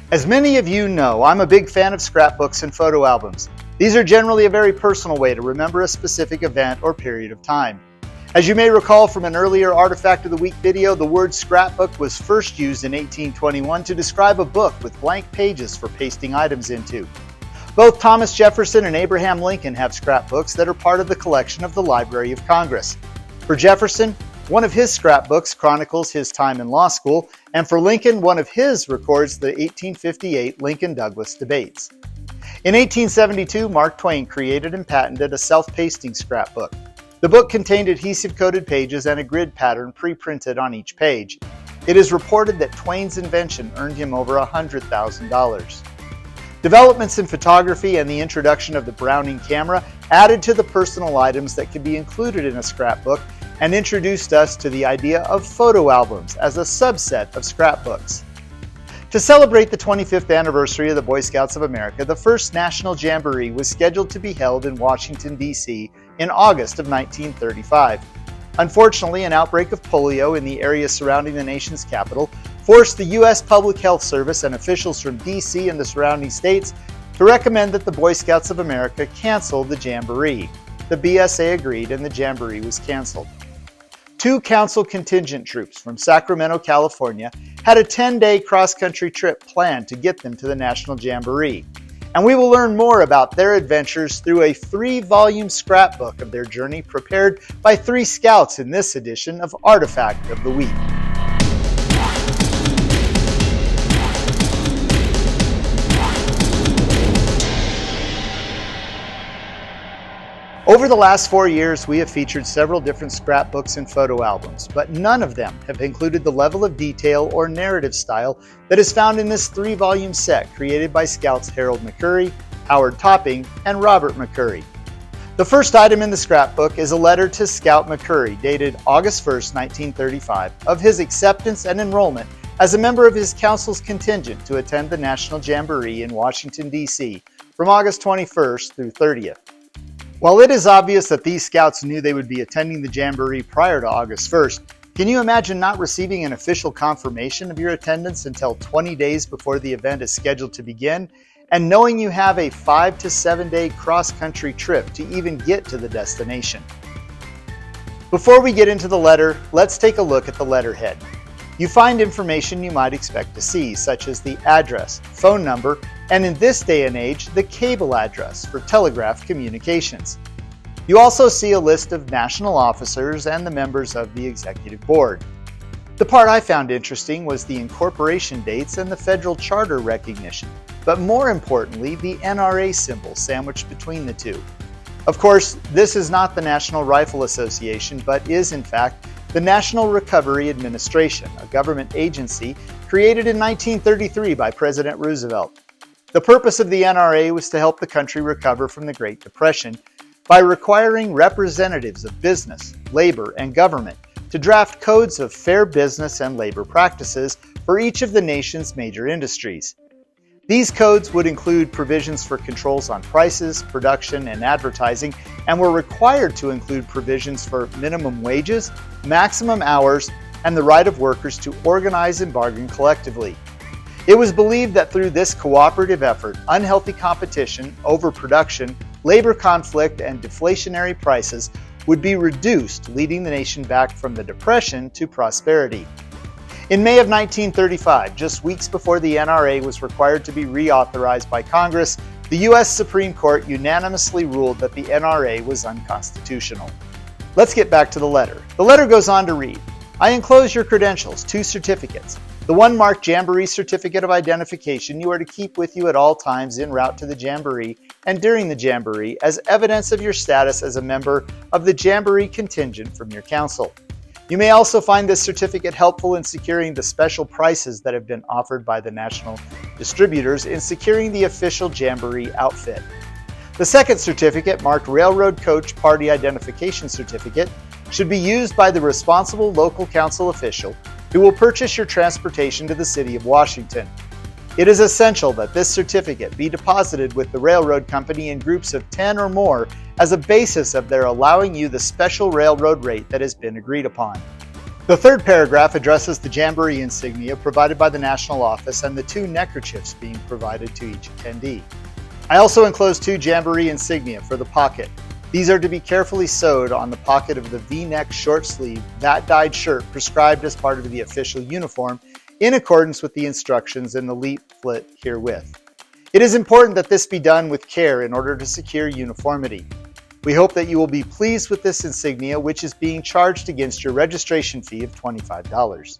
As many of you know, I'm a big fan of scrapbooks and photo albums. These are generally a very personal way to remember a specific event or period of time. As you may recall from an earlier Artifact of the Week video, the word scrapbook was first used in 1821 to describe a book with blank pages for pasting items into. Both Thomas Jefferson and Abraham Lincoln have scrapbooks that are part of the collection of the Library of Congress. For Jefferson, one of his scrapbooks chronicles his time in law school, and for Lincoln, one of his records the 1858 Lincoln-Douglas debates. In 1872, Mark Twain created and patented a self-pasting scrapbook. The book contained adhesive-coated pages and a grid pattern pre-printed on each page. It is reported that Twain's invention earned him over $100,000. Developments in photography and the introduction of the Browning camera added to the personal items that could be included in a scrapbook and introduced us to the idea of photo albums as a subset of scrapbooks. To celebrate the 25th anniversary of the Boy Scouts of America, the first National Jamboree was scheduled to be held in Washington, D.C. in August of 1935. Unfortunately, an outbreak of polio in the area surrounding the nation's capital forced the U.S. Public Health Service and officials from D.C. and the surrounding states to recommend that the Boy Scouts of America cancel the Jamboree. The BSA agreed and the Jamboree was canceled. Two council contingent troops from Sacramento, California had a 10-day cross-country trip planned to get them to the National Jamboree. And we will learn more about their adventures through a 3-volume scrapbook of their journey prepared by 3 scouts in this edition of Artifact of the Week. Over the last 4 years, we have featured several different scrapbooks and photo albums, but none of them have included the level of detail or narrative style that is found in this 3-volume set created by Scouts Harold McCurry, Howard Topping, and Robert McCurry. The first item in the scrapbook is a letter to Scout McCurry dated August 1, 1935, of his acceptance and enrollment as a member of his council's contingent to attend the National Jamboree in Washington, D.C. from August 21st through 30th. While it is obvious that these scouts knew they would be attending the Jamboree prior to August 1st, can you imagine not receiving an official confirmation of your attendance until 20 days before the event is scheduled to begin, and knowing you have a 5 to 7 day cross-country trip to even get to the destination? Before we get into the letter, let's take a look at the letterhead. You find information you might expect to see, such as the address, phone number, and in this day and age, the cable address for telegraph communications. You also see a list of national officers and the members of the executive board. The part I found interesting was the incorporation dates and the federal charter recognition, but more importantly, the NRA symbol sandwiched between the two. Of course, this is not the National Rifle Association, but is in fact the National Recovery Administration, a government agency created in 1933 by President Roosevelt. The purpose of the NRA was to help the country recover from the Great Depression by requiring representatives of business, labor, and government to draft codes of fair business and labor practices for each of the nation's major industries. These codes would include provisions for controls on prices, production, and advertising, and were required to include provisions for minimum wages, maximum hours, and the right of workers to organize and bargain collectively. It was believed that through this cooperative effort, unhealthy competition, overproduction, labor conflict, and deflationary prices would be reduced, leading the nation back from the Depression to prosperity. In May of 1935, just weeks before the NRA was required to be reauthorized by Congress, the U.S. Supreme Court unanimously ruled that the NRA was unconstitutional. Let's get back to the letter. The letter goes on to read, "I enclose your credentials, 2 certificates. The one marked Jamboree Certificate of Identification you are to keep with you at all times en route to the Jamboree and during the Jamboree as evidence of your status as a member of the Jamboree contingent from your council. You may also find this certificate helpful in securing the special prices that have been offered by the national distributors in securing the official Jamboree outfit. The second certificate, marked Railroad Coach Party Identification Certificate, should be used by the responsible local council official who will purchase your transportation to the city of Washington. It is essential that this certificate be deposited with the railroad company in groups of 10 or more as a basis of their allowing you the special railroad rate that has been agreed upon. The third paragraph addresses the Jamboree insignia provided by the National Office and the 2 neckerchiefs being provided to each attendee. I also enclosed 2 Jamboree insignia for the pocket. These are to be carefully sewed on the pocket of the V-neck short sleeve vat-dyed shirt prescribed as part of the official uniform in accordance with the instructions in the leaflet herewith. It is important that this be done with care in order to secure uniformity. We hope that you will be pleased with this insignia, which is being charged against your registration fee of $25.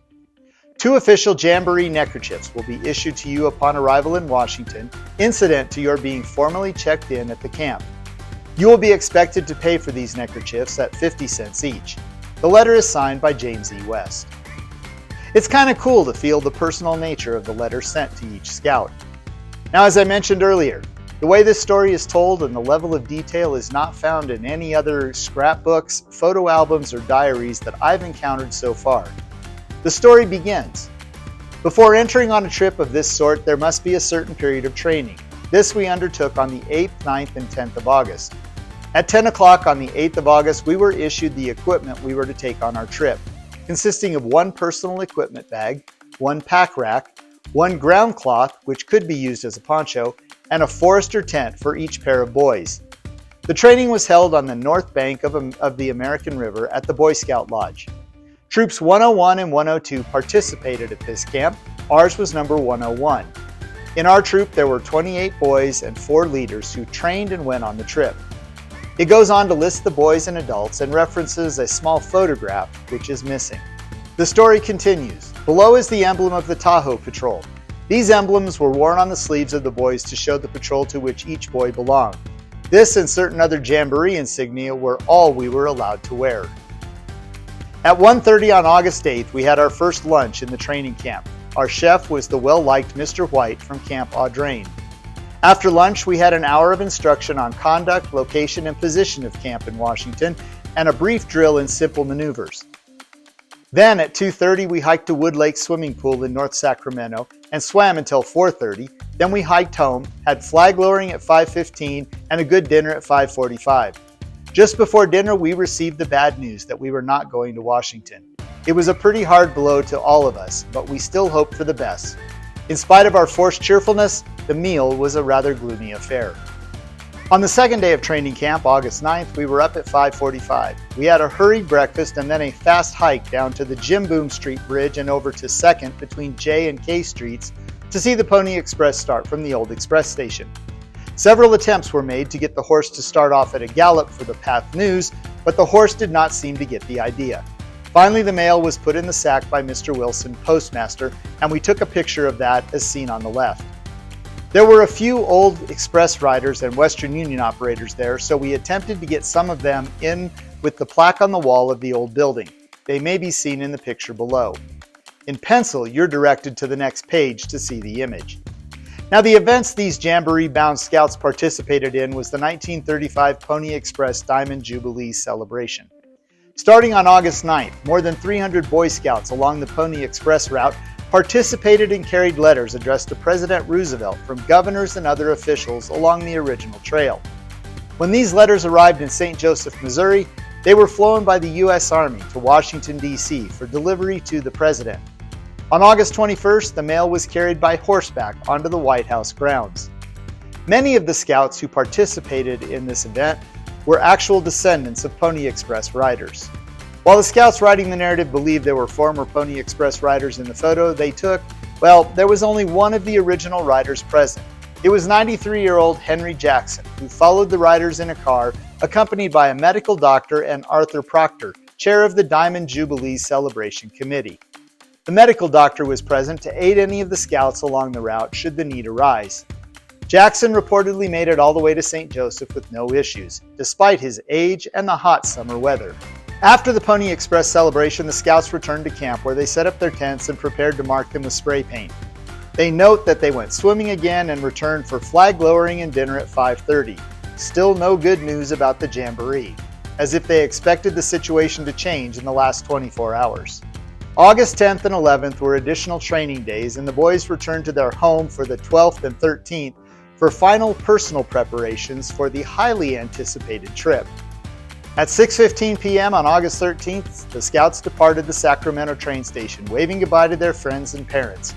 2 official Jamboree neckerchiefs will be issued to you upon arrival in Washington, incident to your being formally checked in at the camp. You will be expected to pay for these neckerchiefs at 50 cents each. The letter is signed by James E. West. It's kind of cool to feel the personal nature of the letter sent to each scout. Now, as I mentioned earlier, the way this story is told and the level of detail is not found in any other scrapbooks, photo albums, or diaries that I've encountered so far. The story begins. Before entering on a trip of this sort, there must be a certain period of training. This we undertook on the 8th, 9th, and 10th of August. At 10 o'clock on the 8th of August, we were issued the equipment we were to take on our trip, consisting of 1 personal equipment bag, 1 pack rack, 1 ground cloth, which could be used as a poncho, and a forester tent for each pair of boys. The training was held on the north bank of the American River at the Boy Scout Lodge. Troops 101 and 102 participated at this camp. Ours was number 101. In our troop, there were 28 boys and 4 leaders who trained and went on the trip. It goes on to list the boys and adults and references a small photograph, which is missing. The story continues. Below is the emblem of the Tahoe Patrol. These emblems were worn on the sleeves of the boys to show the patrol to which each boy belonged. This and certain other Jamboree insignia were all we were allowed to wear. At 1:30 on August 8th, we had our first lunch in the training camp. Our chef was the well-liked Mr. White from Camp Audrain. After lunch, we had an hour of instruction on conduct, location, and position of camp in Washington, and a brief drill in simple maneuvers. Then at 2:30, we hiked to Wood Lake Swimming Pool in North Sacramento and swam until 4:30. Then we hiked home, had flag lowering at 5:15, and a good dinner at 5:45. Just before dinner, we received the bad news that we were not going to Washington. It was a pretty hard blow to all of us, but we still hoped for the best. In spite of our forced cheerfulness, the meal was a rather gloomy affair. On the second day of training camp, August 9th, we were up at 5:45. We had a hurried breakfast and then a fast hike down to the Jim Boom Street Bridge and over to 2nd between J and K Streets to see the Pony Express start from the old express station. Several attempts were made to get the horse to start off at a gallop for the Path News, but the horse did not seem to get the idea. Finally, the mail was put in the sack by Mr. Wilson, postmaster, and we took a picture of that as seen on the left. There were a few old express riders and Western Union operators there, so we attempted to get some of them in with the plaque on the wall of the old building. They may be seen in the picture below. In pencil, you're directed to the next page to see the image. Now, the events these Jamboree-bound scouts participated in was the 1935 Pony Express Diamond Jubilee celebration. Starting on August 9th, more than 300 Boy Scouts along the Pony Express route participated and carried letters addressed to President Roosevelt from governors and other officials along the original trail. When these letters arrived in St. Joseph, Missouri, they were flown by the U.S. Army to Washington, D.C. for delivery to the President. On August 21st, the mail was carried by horseback onto the White House grounds. Many of the scouts who participated in this event were actual descendants of Pony Express riders. While the scouts writing the narrative believed there were former Pony Express riders in the photo they took, well, there was only one of the original riders present. It was 93-year-old Henry Jackson, who followed the riders in a car, accompanied by a medical doctor and Arthur Proctor, chair of the Diamond Jubilee Celebration Committee. The medical doctor was present to aid any of the scouts along the route should the need arise. Jackson reportedly made it all the way to St. Joseph with no issues, despite his age and the hot summer weather. After the Pony Express celebration, the scouts returned to camp where they set up their tents and prepared to mark them with spray paint. They note that they went swimming again and returned for flag lowering and dinner at 5:30. Still no good news about the Jamboree, as if they expected the situation to change in the last 24 hours. August 10th and 11th were additional training days, and the boys returned to their home for the 12th and 13th for final personal preparations for the highly anticipated trip. At 6:15 p.m. on August 13th, the Scouts departed the Sacramento train station, waving goodbye to their friends and parents.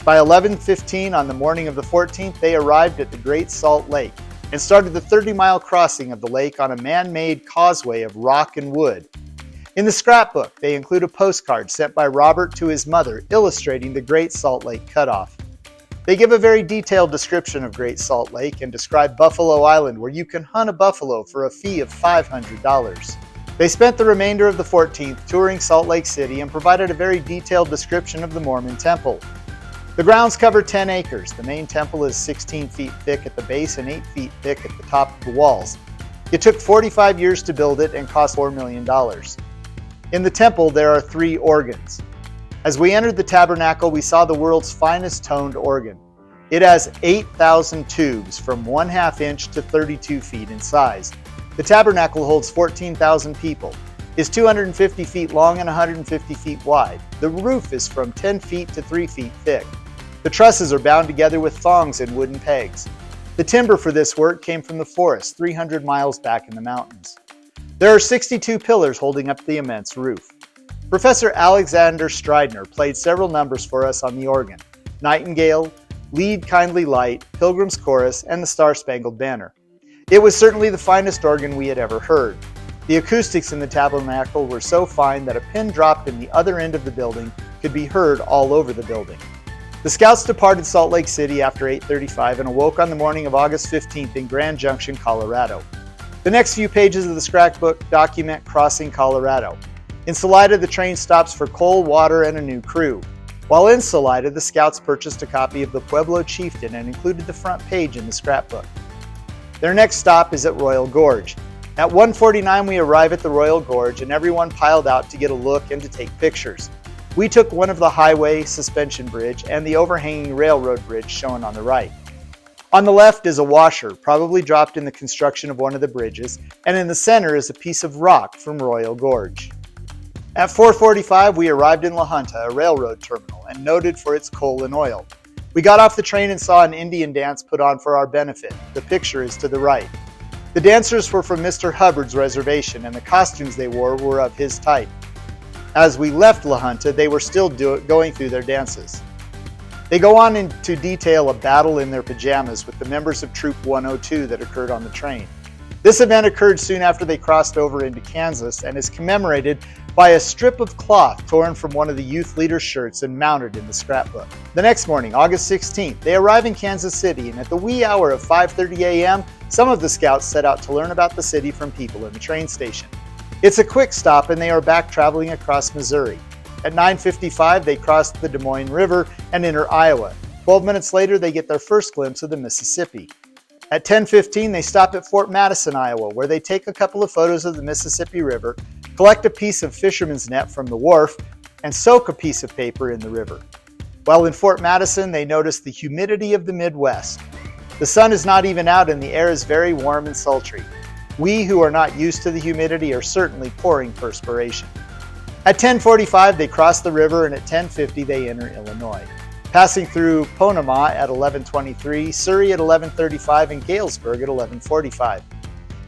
By 11:15 on the morning of the 14th, they arrived at the Great Salt Lake and started the 30-mile crossing of the lake on a man-made causeway of rock and wood. In the scrapbook, they include a postcard sent by Robert to his mother illustrating the Great Salt Lake cutoff. They give a very detailed description of Great Salt Lake and describe Buffalo Island, where you can hunt a buffalo for a fee of $500. They spent the remainder of the 14th touring Salt Lake City and provided a very detailed description of the Mormon temple. The grounds cover 10 acres. The main temple is 16 feet thick at the base and 8 feet thick at the top of the walls. It took 45 years to build it and cost $4 million. In the temple, there are 3 organs. As we entered the tabernacle, we saw the world's finest toned organ. It has 8,000 tubes from 1/2 inch to 32 feet in size. The tabernacle holds 14,000 people, is 250 feet long and 150 feet wide. The roof is from 10 feet to 3 feet thick. The trusses are bound together with thongs and wooden pegs. The timber for this work came from the forest 300 miles back in the mountains. There are 62 pillars holding up the immense roof. Professor Alexander Stridner played several numbers for us on the organ: Nightingale, Lead Kindly Light, Pilgrim's Chorus, and the Star-Spangled Banner. It was certainly the finest organ we had ever heard. The acoustics in the tabernacle were so fine that a pin dropped in the other end of the building could be heard all over the building. The Scouts departed Salt Lake City after 8:35 and awoke on the morning of August 15th in Grand Junction, Colorado. The next few pages of the scrapbook document crossing Colorado. In Salida, the train stops for coal, water, and a new crew. While in Salida, the Scouts purchased a copy of the Pueblo Chieftain and included the front page in the scrapbook. Their next stop is at Royal Gorge. At 1:49, we arrive at the Royal Gorge and everyone piled out to get a look and to take pictures. We took one of the highway, suspension bridge, and the overhanging railroad bridge shown on the right. On the left is a washer, probably dropped in the construction of one of the bridges, and in the center is a piece of rock from Royal Gorge. At 4:45, we arrived in La Junta, a railroad terminal, and noted for its coal and oil. We got off the train and saw an Indian dance put on for our benefit. The picture is to the right. The dancers were from Mr. Hubbard's reservation, and the costumes they wore were of his type. As we left La Junta, they were still going through their dances. They go on into detail a battle in their pajamas with the members of Troop 102 that occurred on the train. This event occurred soon after they crossed over into Kansas and is commemorated by a strip of cloth torn from one of the youth leader's shirts and mounted in the scrapbook. The next morning, August 16th, they arrive in Kansas City, and at the wee hour of 5:30 a.m., some of the Scouts set out to learn about the city from people in the train station. It's a quick stop and they are back traveling across Missouri. At 9:55, they cross the Des Moines River and enter Iowa. 12 minutes later, they get their first glimpse of the Mississippi. At 10:15, they stop at Fort Madison, Iowa, where they take a couple of photos of the Mississippi River, collect a piece of fisherman's net from the wharf, and soak a piece of paper in the river. While in Fort Madison, they notice the humidity of the Midwest. The sun is not even out and the air is very warm and sultry. We who are not used to the humidity are certainly pouring perspiration. At 10:45, they cross the river, and at 10:50, they enter Illinois, passing through Ponoma at 11:23, Surrey at 11:35, and Galesburg at 11:45.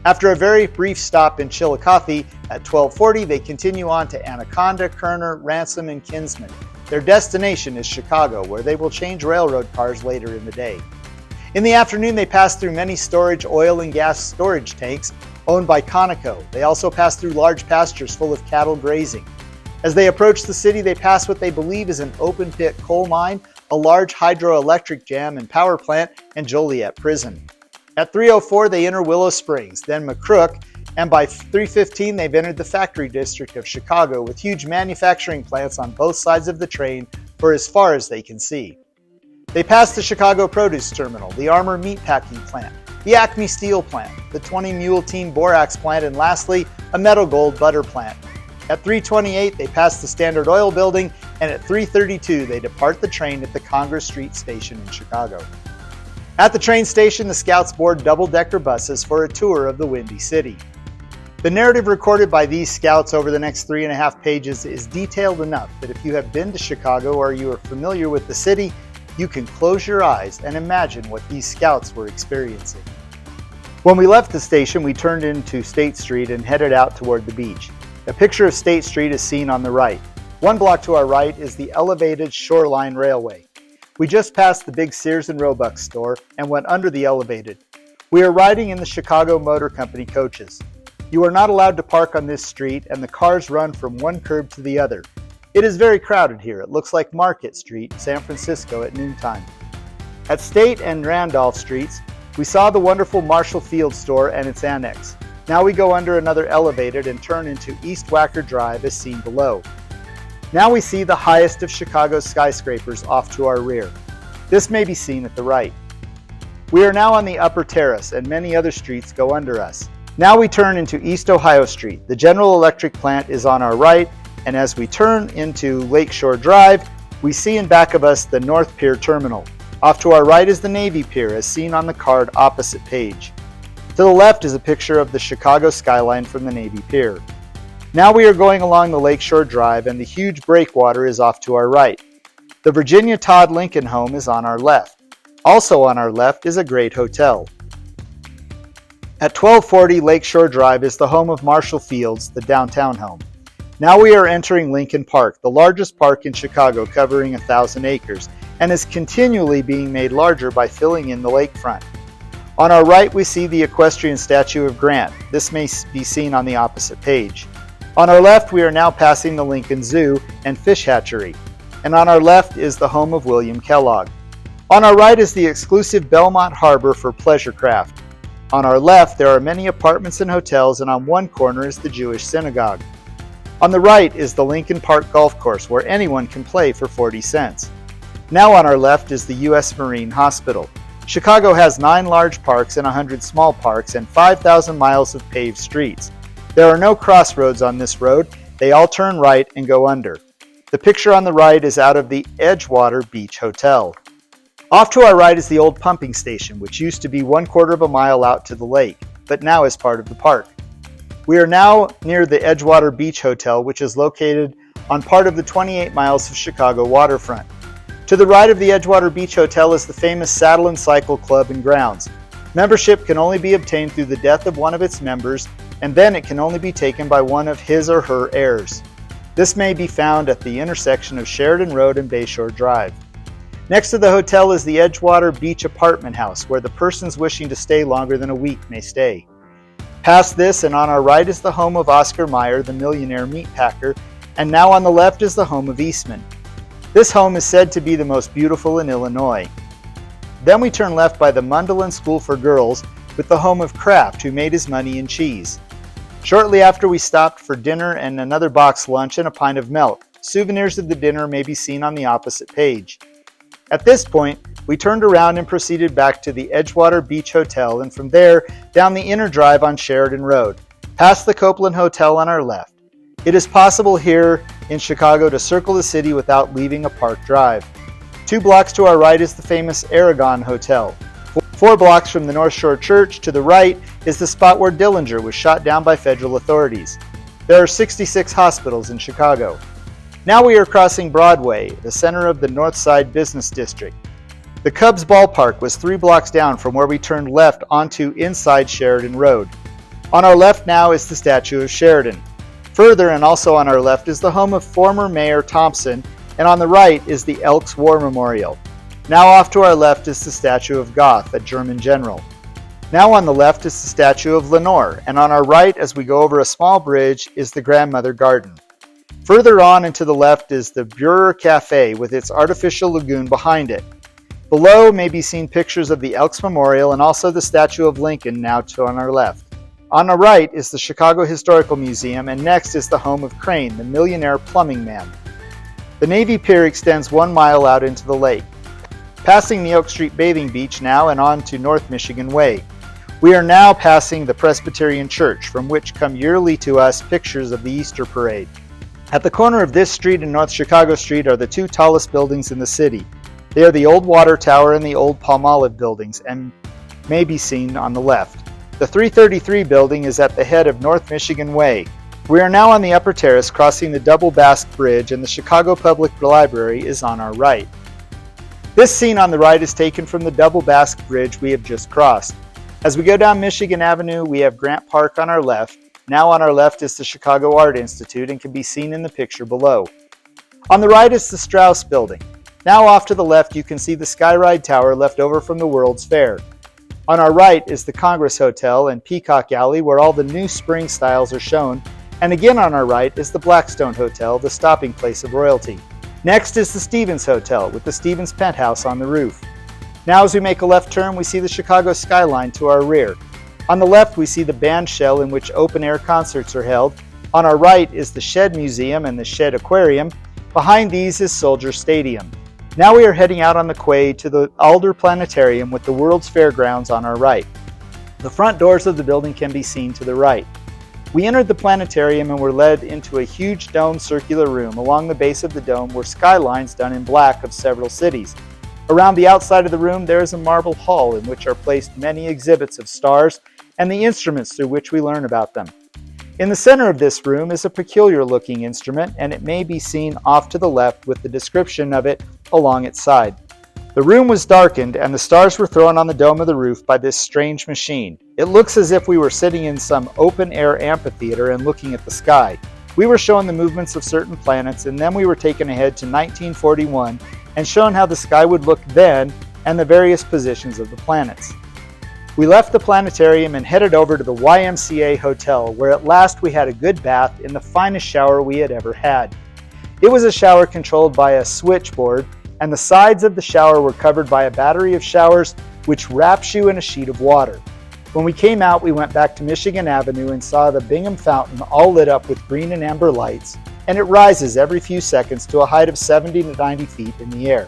After a very brief stop in Chillicothe at 12:40, they continue on to Anaconda, Kerner, Ransom, and Kinsman. Their destination is Chicago, where they will change railroad cars later in the day. In the afternoon, they pass through many storage oil and gas storage tanks owned by Conoco. They also pass through large pastures full of cattle grazing. As they approach the city, they pass what they believe is an open-pit coal mine, a large hydroelectric dam and power plant, and Joliet Prison. At 3:04, they enter Willow Springs, then McCrook, and by 3:15, they've entered the factory district of Chicago with huge manufacturing plants on both sides of the train for as far as they can see. They pass the Chicago Produce Terminal, the Armor Meatpacking Plant, the Acme Steel Plant, the 20 Mule Team Borax Plant, and lastly, a Metal Gold Butter Plant. At 3:28, they pass the Standard Oil Building, and at 3:32, they depart the train at the Congress Street Station in Chicago. At the train station, the Scouts board double-decker buses for a tour of the Windy City. The narrative recorded by these Scouts over the next 3.5 pages is detailed enough that if you have been to Chicago or you are familiar with the city, you can close your eyes and imagine what these Scouts were experiencing. When we left the station, we turned into State Street and headed out toward the beach. A picture of State Street is seen on the right. 1 block to our right is the elevated Shoreline Railway. We just passed the big Sears and Roebuck store and went under the elevated. We are riding in the Chicago Motor Company coaches. You are not allowed to park on this street, and the cars run from one curb to the other. It is very crowded here. It looks like Market Street, San Francisco at noontime. At State and Randolph Streets, we saw the wonderful Marshall Field store and its annex. Now we go under another elevated and turn into East Wacker Drive as seen below. Now we see the highest of Chicago's skyscrapers off to our rear. This may be seen at the right. We are now on the upper terrace and many other streets go under us. Now we turn into East Ohio Street. The General Electric plant is on our right, and as we turn into Lakeshore Drive, we see in back of us the North Pier Terminal. Off to our right is the Navy Pier as seen on the card opposite page. To the left is a picture of the Chicago skyline from the Navy Pier. Now we are going along the Lakeshore Drive and the huge breakwater is off to our right. The Virginia Todd Lincoln home is on our left. Also on our left is a great hotel. At 1240 Lakeshore Drive is the home of Marshall Fields, the downtown home. Now we are entering Lincoln Park, the largest park in Chicago covering 1,000 acres, and is continually being made larger by filling in the lakefront. On our right we see the equestrian statue of Grant. This may be seen on the opposite page. On our left we are now passing the Lincoln Zoo and Fish Hatchery, and on our left is the home of William Kellogg. On our right is the exclusive Belmont Harbor for pleasure craft. On our left there are many apartments and hotels, and on one corner is the Jewish synagogue. On the right is the Lincoln Park Golf Course where anyone can play for 40 cents. Now on our left is the U.S. Marine Hospital. Chicago has 9 large parks and 100 small parks and 5,000 miles of paved streets. There are no crossroads on this road. They all turn right and go under. The picture on the right is out of the Edgewater Beach Hotel. Off to our right is the old pumping station, which used to be 1/4 of a mile out to the lake, but now is part of the park. We are now near the Edgewater Beach Hotel, which is located on part of the 28 miles of Chicago waterfront. To the right of the Edgewater Beach Hotel is the famous Saddle and Cycle Club and grounds. Membership can only be obtained through the death of one of its members, and then it can only be taken by one of his or her heirs. This may be found at the intersection of Sheridan Road and Bayshore Drive. Next to the hotel is the Edgewater Beach Apartment House, where the persons wishing to stay longer than a week may stay. Past this and on our right is the home of Oscar Mayer, the millionaire meat packer, and now on the left is the home of Eastman. This home is said to be the most beautiful in Illinois. Then we turn left by the Mundelein School for Girls with the home of Kraft, who made his money in cheese. Shortly after we stopped for dinner and another box lunch and a pint of milk. Souvenirs of the dinner may be seen on the opposite page. At this point, we turned around and proceeded back to the Edgewater Beach Hotel, and from there down the inner drive on Sheridan Road, past the Copeland Hotel on our left. It is possible here in Chicago to circle the city without leaving a park drive. 2 blocks to our right is the famous Aragon Hotel. 4 blocks from the North Shore Church to the right is the spot where Dillinger was shot down by federal authorities. There are 66 hospitals in Chicago. Now we are crossing Broadway, the center of the North Side Business District. The Cubs ballpark was 3 blocks down from where we turned left onto inside Sheridan Road. On our left now is the statue of Sheridan. Further and also on our left is the home of former Mayor Thompson, and on the right is the Elks War Memorial. Now off to our left is the statue of Goth, a German general. Now on the left is the statue of Lenore, and on our right as we go over a small bridge is the Grandmother Garden. Further on and to the left is the Burer Cafe with its artificial lagoon behind it. Below may be seen pictures of the Elks Memorial and also the statue of Lincoln now on our left. On the right is the Chicago Historical Museum, and next is the home of Crane, the millionaire plumbing man. The Navy Pier extends 1 mile out into the lake. Passing the Oak Street Bathing Beach now and on to North Michigan Way. We are now passing the Presbyterian Church, from which come yearly to us pictures of the Easter Parade. At the corner of this street and North Chicago Street are the 2 tallest buildings in the city. They are the old Water Tower and the old Palmolive buildings, and may be seen on the left. The 333 building is at the head of North Michigan Way. We are now on the upper terrace crossing the Double Basque Bridge, and the Chicago Public Library is on our right. This scene on the right is taken from the Double Basque Bridge we have just crossed. As we go down Michigan Avenue, we have Grant Park on our left. Now on our left is the Chicago Art Institute and can be seen in the picture below. On the right is the Strauss Building. Now off to the left you can see the Skyride Tower left over from the World's Fair. On our right is the Congress Hotel and Peacock Alley where all the new spring styles are shown. And again on our right is the Blackstone Hotel, the stopping place of royalty. Next is the Stevens Hotel with the Stevens Penthouse on the roof. Now as we make a left turn, we see the Chicago skyline to our rear. On the left we see the band shell in which open-air concerts are held. On our right is the Shed Museum and the Shed Aquarium. Behind these is Soldier Stadium. Now we are heading out on the quay to the Alder Planetarium with the World's Fairgrounds on our right. The front doors of the building can be seen to the right. We entered the planetarium and were led into a huge domed circular room. Along the base of the dome were skylines done in black of several cities. Around the outside of the room there is a marble hall in which are placed many exhibits of stars and the instruments through which we learn about them. In the center of this room is a peculiar looking instrument, and it may be seen off to the left with the description of it along its side. The room was darkened and the stars were thrown on the dome of the roof by this strange machine. It looks as if we were sitting in some open-air amphitheater and looking at the sky. We were shown the movements of certain planets, and then we were taken ahead to 1941 and shown how the sky would look then and the various positions of the planets. We left the planetarium and headed over to the YMCA Hotel, where at last we had a good bath in the finest shower we had ever had. It was a shower controlled by a switchboard, and the sides of the shower were covered by a battery of showers which wraps you in a sheet of water. When we came out, we went back to Michigan Avenue and saw the Bingham Fountain all lit up with green and amber lights, and it rises every few seconds to a height of 70 to 90 feet in the air.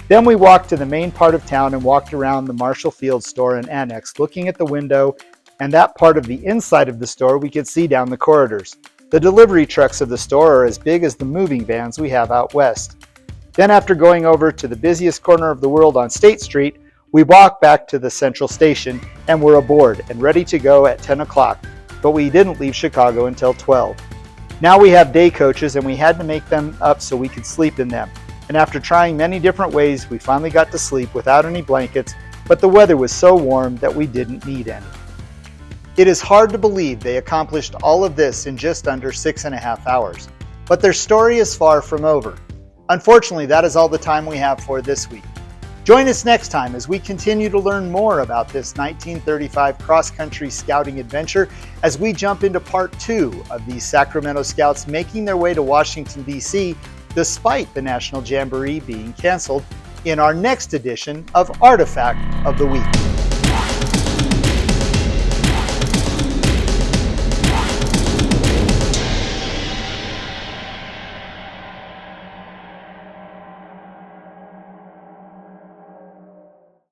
Then we walked to the main part of town and walked around the Marshall Field store and annex, looking at the window and that part of the inside of the store we could see down the corridors. The delivery trucks of the store are as big as the moving vans we have out west. Then after going over to the busiest corner of the world on State Street, we walked back to the Central Station and were aboard and ready to go at 10 o'clock, but we didn't leave Chicago until 12. Now we have day coaches and we had to make them up so we could sleep in them. And after trying many different ways, we finally got to sleep without any blankets, but the weather was so warm that we didn't need any. It is hard to believe they accomplished all of this in just under 6.5 hours, but their story is far from over. Unfortunately, that is all the time we have for this week. Join us next time as we continue to learn more about this 1935 cross-country scouting adventure as we jump into part 2 of these Sacramento Scouts making their way to Washington, D.C. despite the National Jamboree being canceled in our next edition of Artifact of the Week.